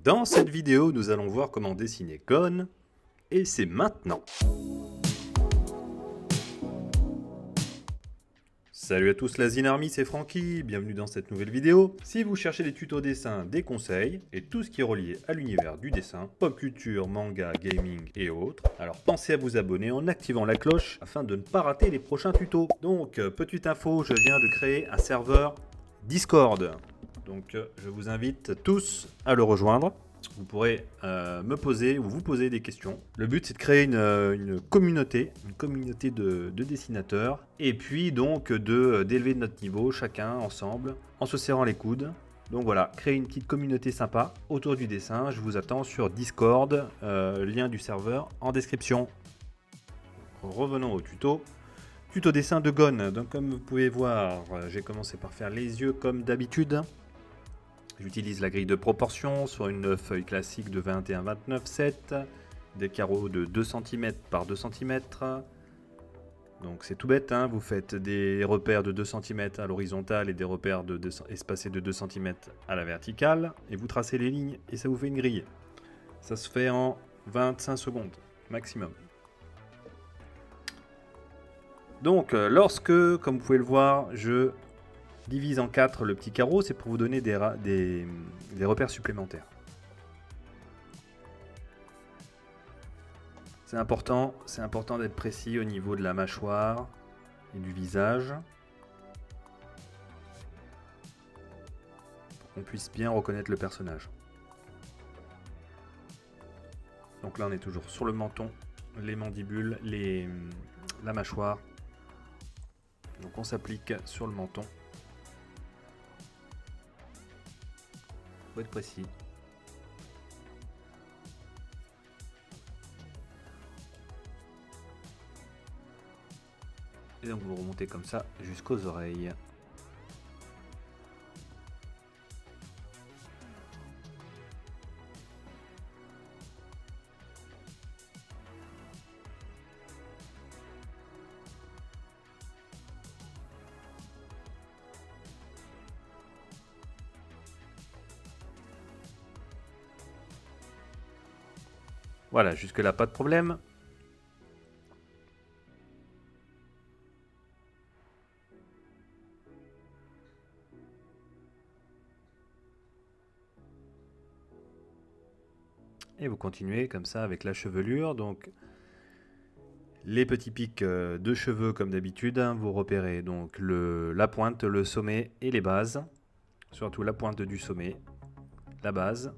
Dans cette vidéo, nous allons voir comment dessiner Gon, et c'est maintenant. Salut à tous la Zine Army, c'est Francky, bienvenue dans cette nouvelle vidéo. Si vous cherchez des tutos dessin, des conseils, et tout ce qui est relié à l'univers du dessin, pop culture, manga, gaming et autres, alors pensez à vous abonner en activant la cloche afin de ne pas rater les prochains tutos. Donc, petite info, je viens de créer un serveur Discord. Donc, je vous invite tous à le rejoindre. Vous pourrez me poser ou vous poser des questions. Le but, c'est de créer une communauté de dessinateurs, et puis donc d'élever notre niveau, chacun ensemble, en se serrant les coudes. Donc voilà, créer une petite communauté sympa autour du dessin. Je vous attends sur Discord, lien du serveur en description. Revenons au tuto. Tuto dessin de Gon. Donc comme vous pouvez voir, j'ai commencé par faire les yeux comme d'habitude. J'utilise la grille de proportion sur une feuille classique de 21-29-7, des carreaux de 2 cm par 2 cm. Donc c'est tout bête, hein, vous faites des repères de 2 cm à l'horizontale et des repères espacés de 2 cm à la verticale, et vous tracez les lignes et ça vous fait une grille. Ça se fait en 25 secondes maximum. Donc lorsque, comme vous pouvez le voir, je divise en 4 le petit carreau, c'est pour vous donner des repères supplémentaires. C'est important d'être précis au niveau de la mâchoire et du visage, pour qu'on puisse bien reconnaître le personnage. Donc là on est toujours sur le menton, les mandibules, la mâchoire. Donc on s'applique sur le menton. Faut être précis. Et donc vous remontez comme ça jusqu'aux oreilles. Voilà, jusque là pas de problème. Et vous continuez comme ça avec la chevelure. Donc les petits pics de cheveux comme d'habitude, hein, vous repérez donc la pointe, le sommet et les bases. Surtout la pointe du sommet, la base,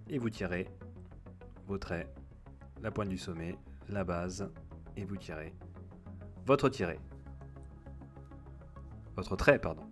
et vous tirez vos traits, la pointe du sommet, la base, et vous tirez votre trait, pardon.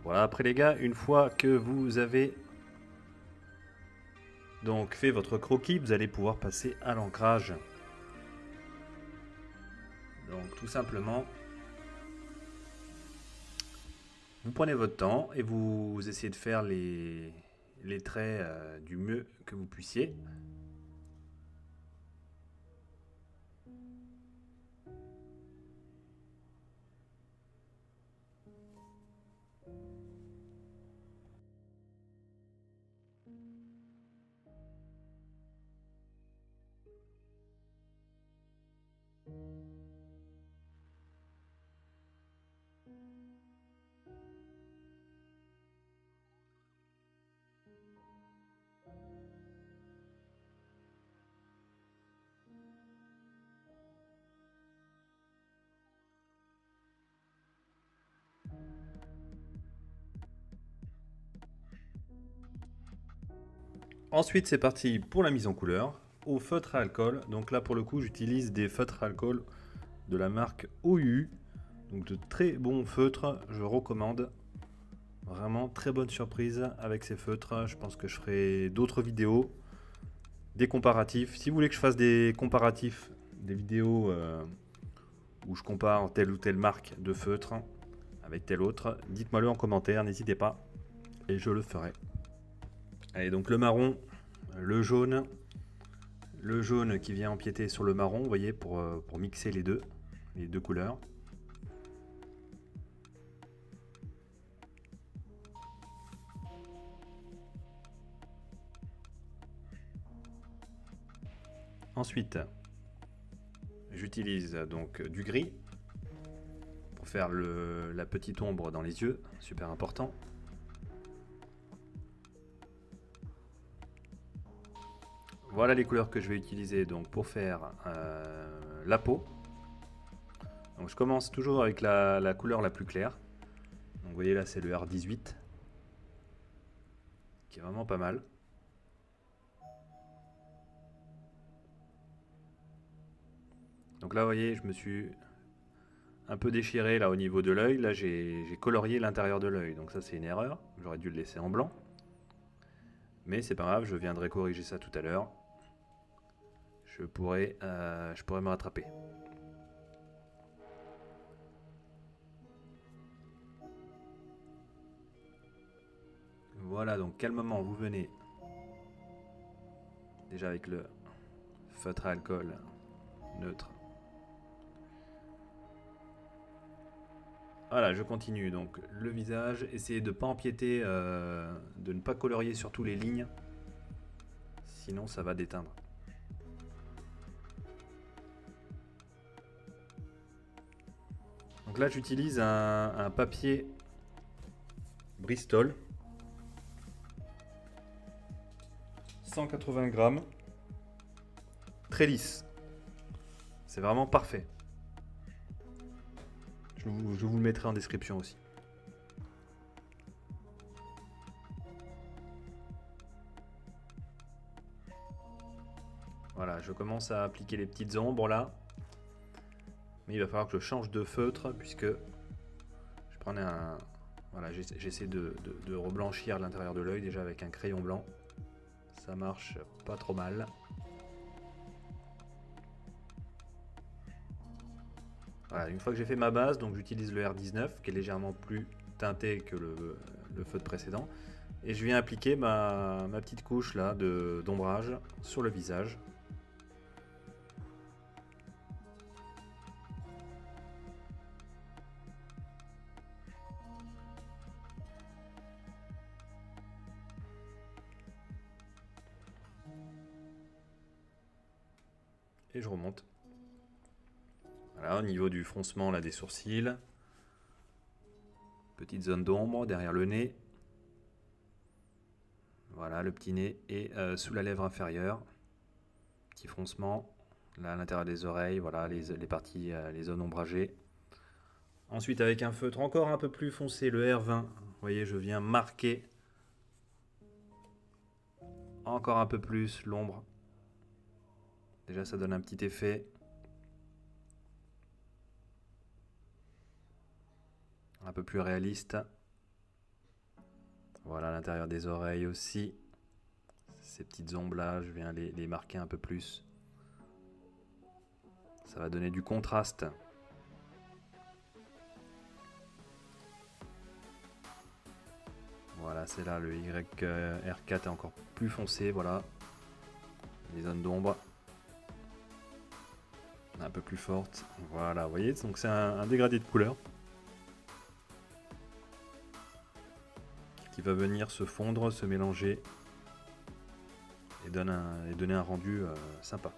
Voilà, après les gars, une fois que vous avez donc fait votre croquis, vous allez pouvoir passer à l'ancrage. Donc tout simplement, vous prenez votre temps et vous essayez de faire les traits du mieux que vous puissiez. Ensuite, c'est parti pour la mise en couleur au feutre à alcool. Donc là, pour le coup, j'utilise des feutres à alcool de la marque OU. Donc de très bons feutres, je recommande. Vraiment très bonne surprise avec ces feutres. Je pense que je ferai d'autres vidéos, des comparatifs. Si vous voulez que je fasse des comparatifs, des vidéos où je compare telle ou telle marque de feutre avec telle autre, dites-moi le en commentaire, n'hésitez pas et je le ferai. Allez, donc le marron, le jaune qui vient empiéter sur le marron, vous voyez, pour mixer les deux couleurs. Ensuite, j'utilise donc du gris pour faire la petite ombre dans les yeux, super important. Voilà les couleurs que je vais utiliser donc pour faire la peau. Donc je commence toujours avec la couleur la plus claire. Donc vous voyez là c'est le R18 qui est vraiment pas mal. Donc là vous voyez je me suis un peu déchiré là au niveau de l'œil. Là j'ai colorié l'intérieur de l'œil. Donc ça c'est une erreur. J'aurais dû le laisser en blanc. Mais c'est pas grave, je viendrai corriger ça tout à l'heure. Je pourrais me rattraper. Voilà, donc calmement vous venez déjà avec le feutre à alcool neutre. Voilà, je continue donc le visage, essayez de ne pas empiéter, de ne pas colorier surtout les lignes, sinon ça va déteindre. Donc là j'utilise un papier Bristol, 180 grammes, très lisse, c'est vraiment parfait. Je vous le mettrai en description aussi. Voilà, je commence à appliquer les petites ombres là. Mais il va falloir que je change de feutre puisque je prenais un... Voilà, j'essaie de reblanchir l'intérieur de l'œil déjà avec un crayon blanc. Ça marche pas trop mal. Voilà, une fois que j'ai fait ma base, donc j'utilise le R19 qui est légèrement plus teinté que le feutre précédent. Et je viens appliquer ma petite couche là d'ombrage sur le visage. Et je remonte. Voilà, au niveau du froncement là, des sourcils. Petite zone d'ombre derrière le nez. Voilà, le petit nez et sous la lèvre inférieure. Petit froncement. Là, à l'intérieur des oreilles, voilà, les parties, les zones ombragées. Ensuite, avec un feutre encore un peu plus foncé, le R20, vous voyez, je viens marquer encore un peu plus l'ombre. Déjà, ça donne un petit effet. Un peu plus réaliste. Voilà l'intérieur des oreilles aussi. Ces petites ombres là, je viens les marquer un peu plus. Ça va donner du contraste. Voilà, c'est là, le YR4 est encore plus foncé, voilà. Les zones d'ombre un peu plus fortes. Voilà, vous voyez, donc c'est un dégradé de couleur qui va venir se fondre, se mélanger et donner un rendu sympa.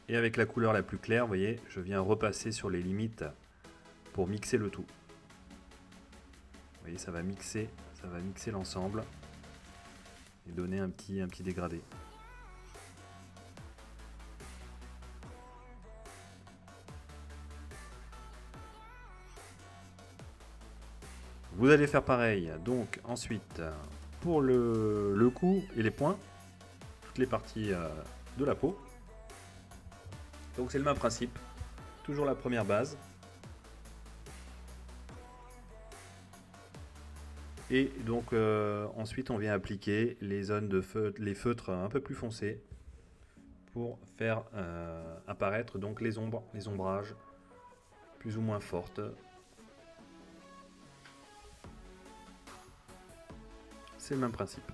Et avec la couleur la plus claire, vous voyez, je viens repasser sur les limites pour mixer le tout. Vous voyez, ça va mixer l'ensemble et donner un petit dégradé. Vous allez faire pareil, donc ensuite pour le cou et les poings, toutes les parties de la peau. Donc c'est le même principe, toujours la première base. Et donc ensuite on vient appliquer les zones de les feutres un peu plus foncés pour faire apparaître donc les ombres, les ombrages plus ou moins fortes. C'est le même principe.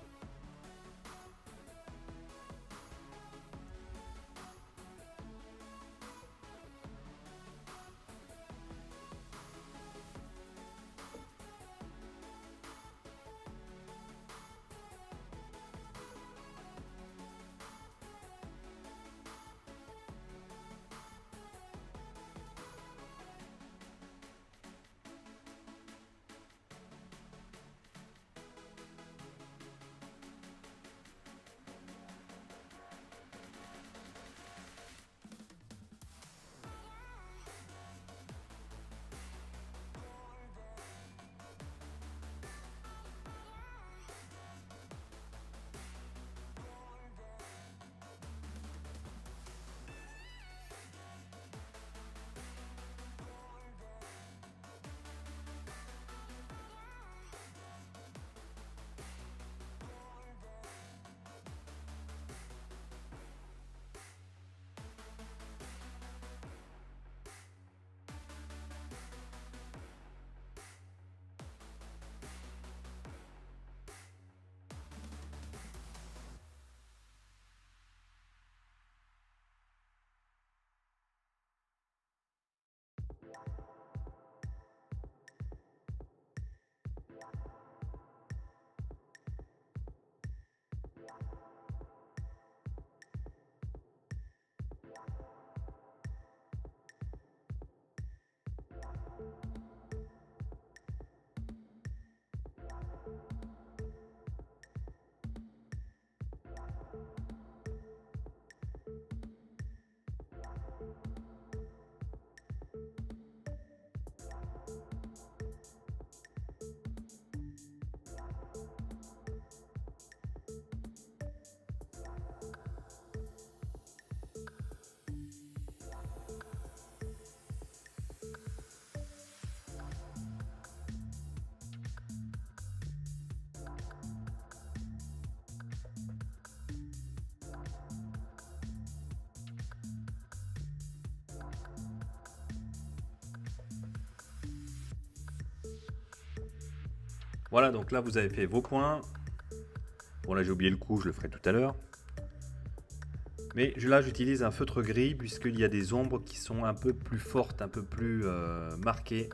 Voilà, donc là vous avez fait vos points. Bon là j'ai oublié le coup, je le ferai tout à l'heure. Mais là j'utilise un feutre gris puisqu'il y a des ombres qui sont un peu plus fortes, un peu plus marquées.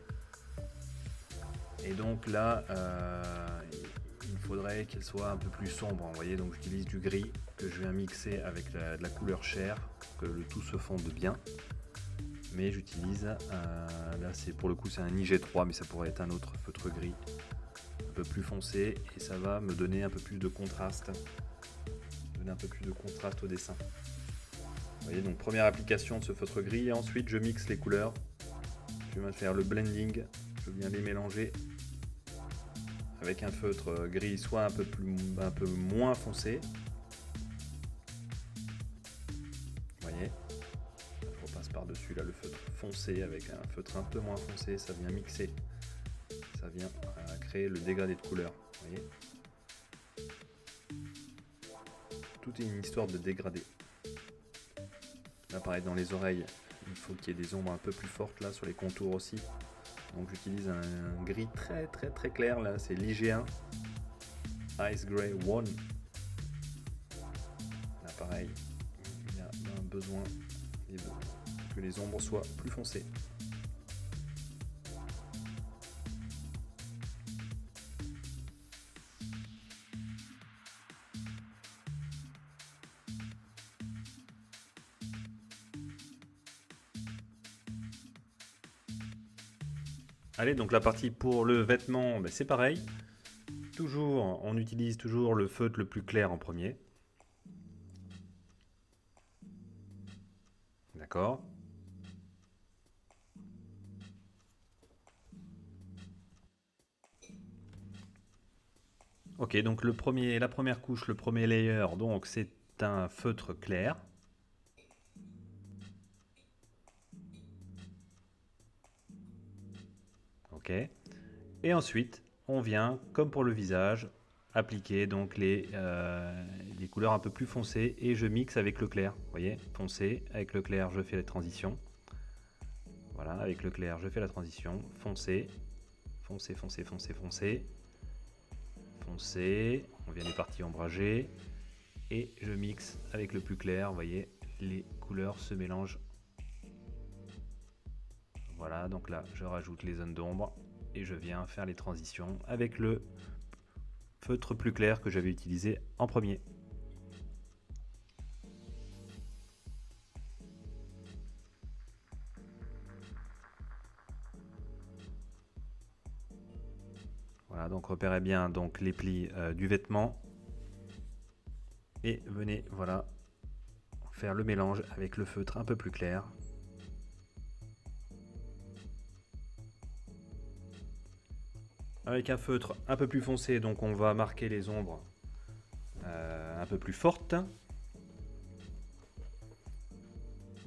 Et donc là, il faudrait qu'elle soit un peu plus sombre. Vous voyez, donc j'utilise du gris que je viens mixer avec de la couleur chair pour que le tout se fonde bien. Mais j'utilise, là c'est pour le coup c'est un IG3, mais ça pourrait être un autre feutre gris un peu plus foncé et ça va me donner un peu plus de contraste. Donner un peu plus de contraste au dessin. Vous voyez, donc première application de ce feutre gris et ensuite je mixe les couleurs. Je viens faire le blending, je viens les mélanger avec un feutre gris soit un peu moins foncé. Vous voyez, je repasse par par-dessus là le feutre foncé avec un feutre un peu moins foncé, ça vient mixer, ça vient créer le dégradé de couleur, vous voyez. Tout est une histoire de dégradé. Là pareil dans les oreilles, il faut qu'il y ait des ombres un peu plus fortes là sur les contours aussi. Donc j'utilise un gris très clair là, c'est l'IG1 Ice Grey 1. Là pareil, il y a un besoin que les ombres soient plus foncées. Allez, donc la partie pour le vêtement, ben c'est pareil. On utilise toujours le feutre le plus clair en premier. D'accord. Ok, donc la première couche, le premier layer, donc c'est un feutre clair. Ok. Et ensuite, on vient, comme pour le visage, appliquer donc les couleurs un peu plus foncées et je mixe avec le clair. Vous voyez, foncé, avec le clair, je fais la transition. Voilà, avec le clair, je fais la transition. Foncé, foncé, foncé, foncé, foncé. Foncé, on vient des parties ombragées. Et je mixe avec le plus clair, vous voyez, les couleurs se mélangent. Voilà, donc là, je rajoute les zones d'ombre et je viens faire les transitions avec le feutre plus clair que j'avais utilisé en premier. Voilà, donc repérez bien donc les plis du vêtement et venez voilà faire le mélange avec le feutre un peu plus clair. Avec un feutre un peu plus foncé, donc on va marquer les ombres un peu plus fortes.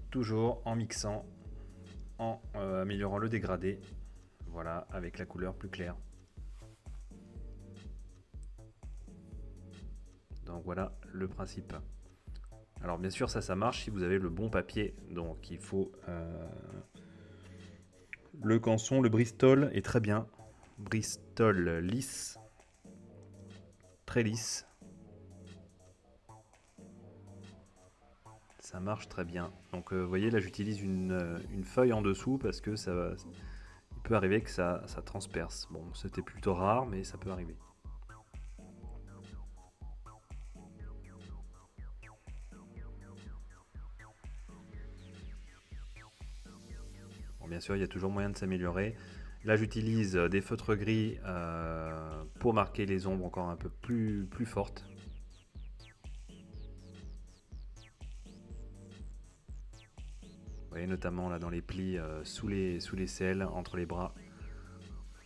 Toujours en mixant, en améliorant le dégradé. Voilà, avec la couleur plus claire. Donc voilà le principe. Alors bien sûr ça marche si vous avez le bon papier. Donc il faut le Canson, le Bristol est très bien. Bristol lisse, très lisse. Ça marche très bien. Donc vous voyez là j'utilise une feuille en dessous parce que il peut arriver que ça transperce. Bon, c'était plutôt rare mais ça peut arriver. Bon, bien sûr il y a toujours moyen de s'améliorer. Là j'utilise des feutres gris pour marquer les ombres encore un peu plus fortes. Vous voyez notamment là dans les plis sous les selles, entre les bras.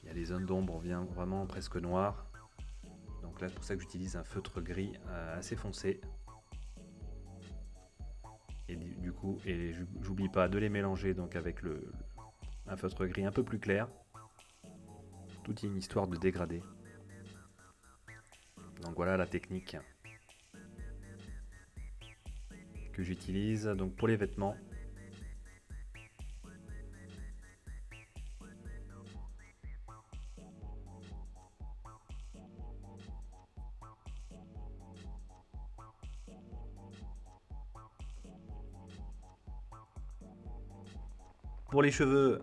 Il y a des zones d'ombre vraiment presque noires. Donc là c'est pour ça que j'utilise un feutre gris assez foncé. Et du coup, j'oublie pas de les mélanger donc avec un feutre gris un peu plus clair. Tout est une histoire de dégradé. Donc voilà la technique que j'utilise donc pour les vêtements. Pour les cheveux,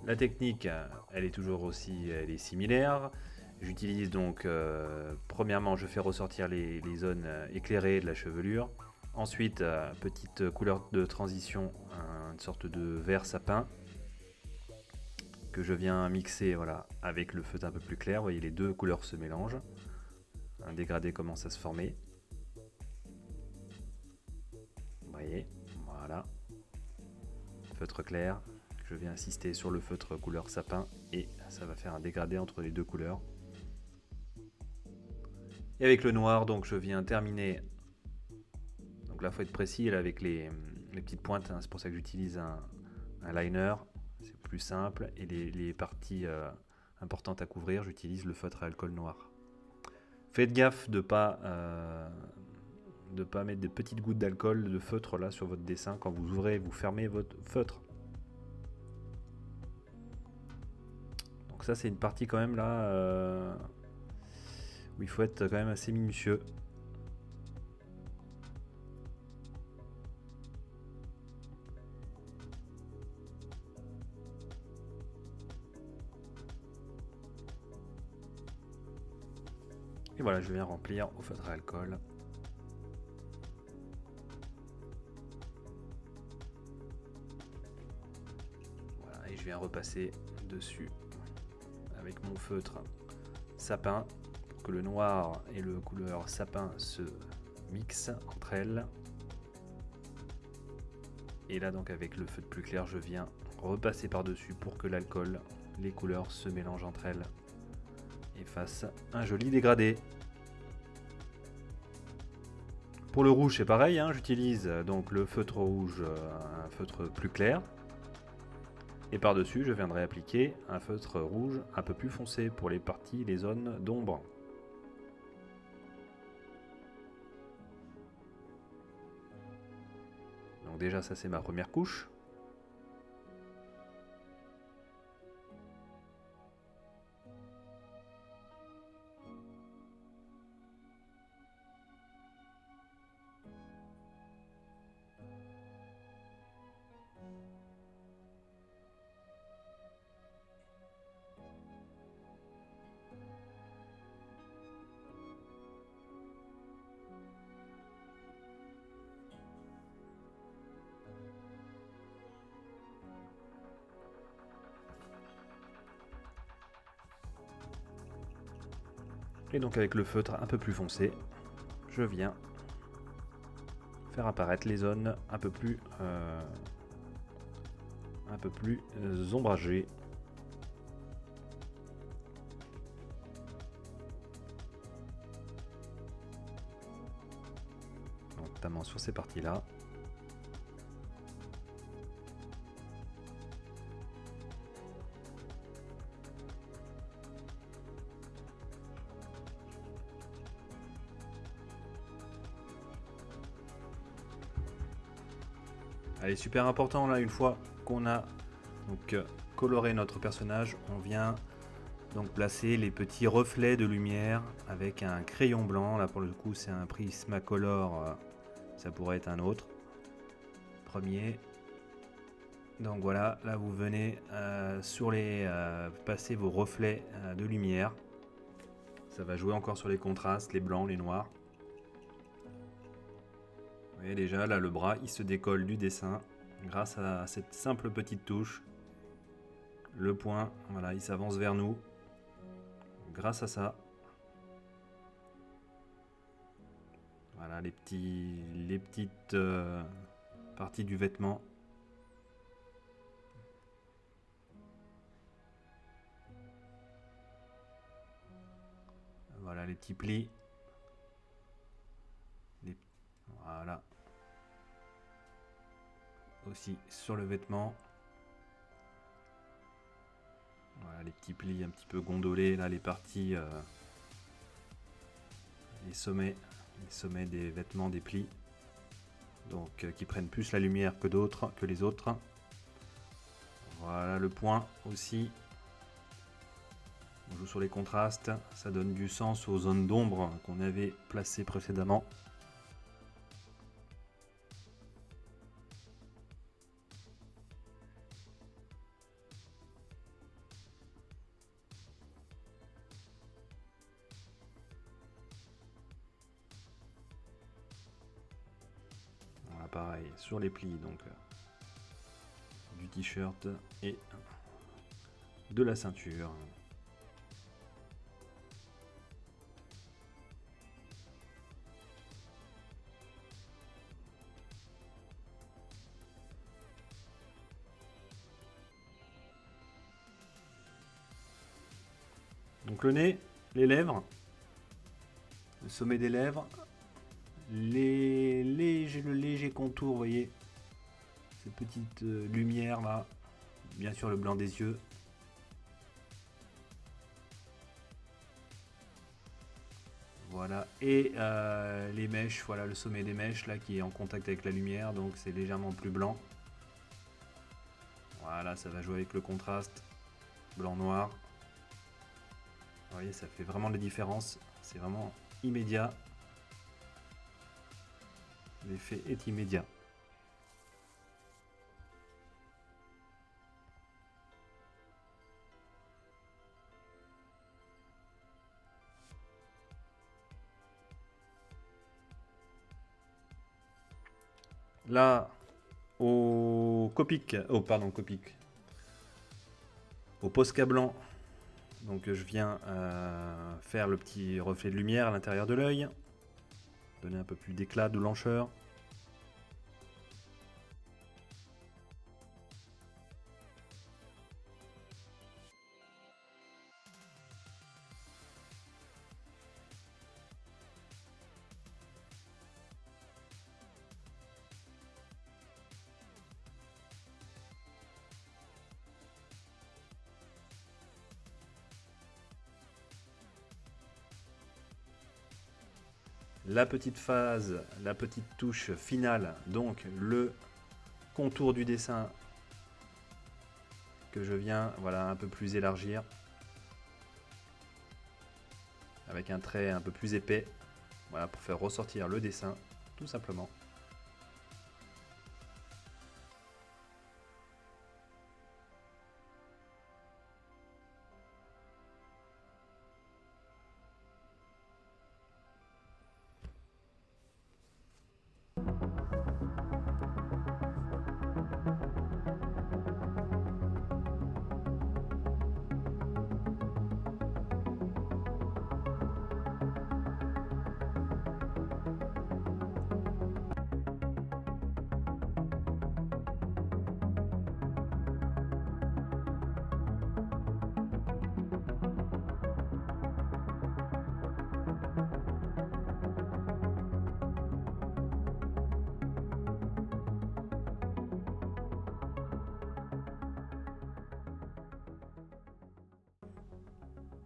la technique, elle est similaire. J'utilise donc, premièrement, je fais ressortir les zones éclairées de la chevelure. Ensuite, petite couleur de transition, une sorte de vert sapin que je viens mixer voilà, avec le feutre un peu plus clair. Vous voyez, les deux couleurs se mélangent. Un dégradé commence à se former. Vous voyez, voilà. Feutre clair, je viens insister sur le feutre couleur sapin et ça va faire un dégradé entre les deux couleurs. Et avec le noir, donc je viens terminer. Donc là, il faut être précis là, avec les petites pointes, hein, c'est pour ça que j'utilise un liner, c'est plus simple, et les parties importantes à couvrir, j'utilise le feutre à alcool noir. Faites gaffe de pas mettre des petites gouttes d'alcool de feutre là sur votre dessin quand vous ouvrez et vous fermez votre feutre. Donc ça c'est une partie quand même là où il faut être quand même assez minutieux. Et voilà, je viens remplir au feutre à alcool. Voilà, et je viens repasser dessus avec mon feutre sapin pour que le noir et le couleur sapin se mixent entre elles. Et là donc avec le feutre plus clair, je viens repasser par-dessus pour que l'alcool, les couleurs se mélangent entre elles et fassent un joli dégradé. Pour le rouge c'est pareil, hein, j'utilise donc le feutre rouge, un feutre plus clair. Et par-dessus, je viendrai appliquer un feutre rouge un peu plus foncé pour les parties, les zones d'ombre. Donc déjà, ça c'est ma première couche. Et donc avec le feutre un peu plus foncé, je viens faire apparaître les zones un peu plus ombragées. Donc, notamment sur ces parties-là. Allez, super important là, une fois qu'on a donc coloré notre personnage, on vient donc placer les petits reflets de lumière avec un crayon blanc. Là pour le coup c'est un Prismacolor, ça pourrait être un autre. Premier. Donc voilà, là vous venez passer vos reflets de lumière. Ça va jouer encore sur les contrastes, les blancs, les noirs. Vous voyez déjà là le bras il se décolle du dessin grâce à cette simple petite touche. Le point, voilà, il s'avance vers nous grâce à ça. Voilà les petites parties du vêtement. Voilà les petits plis. Voilà. Aussi sur le vêtement. Voilà les petits plis un petit peu gondolés, là les parties, les sommets des vêtements, des plis. Donc qui prennent plus la lumière que les autres. Voilà le point aussi. On joue sur les contrastes, ça donne du sens aux zones d'ombre qu'on avait placées précédemment. Voilà, pareil sur les plis donc du t-shirt et de la ceinture. Donc le nez, les lèvres, le sommet des lèvres, le léger contour, vous voyez, ces petites lumières là, bien sûr le blanc des yeux. Voilà, et les mèches, voilà le sommet des mèches là qui est en contact avec la lumière, donc c'est légèrement plus blanc. Voilà, ça va jouer avec le contraste, blanc-noir. Vous voyez, ça fait vraiment la différence, c'est vraiment immédiat. L'effet est immédiat. Là, au Copic, au Posca blanc, donc je viens faire le petit reflet de lumière à l'intérieur de l'œil, donner un peu plus d'éclat, de blancheur. La petite phase, la petite touche finale, donc le contour du dessin que je viens voilà, un peu plus élargir avec un trait un peu plus épais, voilà, pour faire ressortir le dessin tout simplement.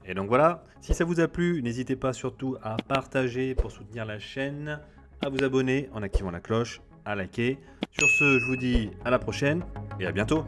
Et donc voilà, si ça vous a plu, n'hésitez pas surtout à partager pour soutenir la chaîne, à vous abonner en activant la cloche, à liker. Sur ce, je vous dis à la prochaine et à bientôt.